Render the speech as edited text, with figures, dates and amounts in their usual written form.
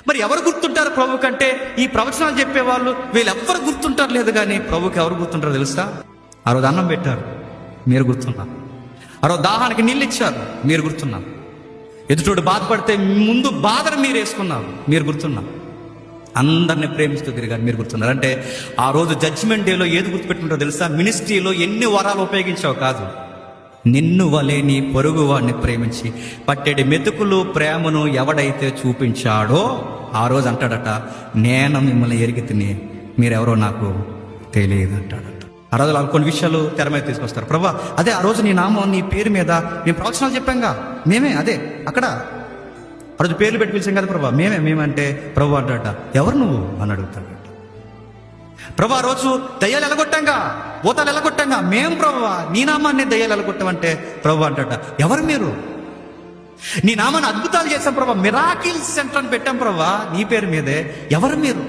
మరి ఎవరు గుర్తుంటారు ప్రభు కంటే? ఈ ప్రవచనాలు చెప్పేవాళ్ళు వీళ్ళెవ్వరు గుర్తుంటారు లేదు, కానీ ప్రభుకి ఎవరు గుర్తుంటారో తెలుసా? ఆ రోజు అన్నం పెట్టారు, మీరు గుర్తున్నారు. ఆ రోజు దాహానికి నీళ్ళు ఇచ్చారు, మీరు గుర్తున్నారు. ఎదుటోడు బాధపడితే ముందు బాధను మీరు వేసుకున్నారు, మీరు గుర్తున్నారు. అందరిని ప్రేమిస్తూ తిరిగారు, మీరు గుర్తున్నారు. అంటే ఆ రోజు జడ్జిమెంట్ డేలో ఏది గుర్తుపెట్టుకుంటారో తెలుసా? మినిస్ట్రీలో ఎన్ని వరాలు ఉపయోగించావు కాదు, నిన్ను వలే నీ పొరుగు వాడిని ప్రేమించి పట్టెడి మెతుకులు ప్రేమను ఎవడైతే చూపించాడో ఆ రోజు అంటాడట, నేను మిమ్మల్ని ఎరిగి తిని మీరెవరో నాకు తెలియదు అంటాడట. ఆ రోజు కొన్ని విషయాలు తెర మీద తీసుకొస్తారు. ప్రభా, అదే ఆ రోజు నీ నామం, నీ పేరు మీద మేము ప్రవచనాలు చెప్పాంగా, మేమే అదే అక్కడ ఆ రోజు పేర్లు పెట్టి పిలిచాం కదా ప్రభా, మేమంటే ప్రభు అంటాడట, ఎవరు నువ్వు అని అడుగుతాడు. ప్రభా, రోజు దయ్యాలు ఎలగొట్టాంగా, భూతాలు ఎలగొట్టాంగా, మేము ప్రభువా. నీ నామాన్ని దయ్యాలు ఎలగొట్టామంటే ప్రభు అంటాట, ఎవరు మీరు? నీ నామాన్ని అద్భుతాలు చేశాం ప్రభా, మిరాకిల్ సెంటర్ అని పెట్టాం ప్రభా నీ పేరు మీదే, ఎవరు మీరు?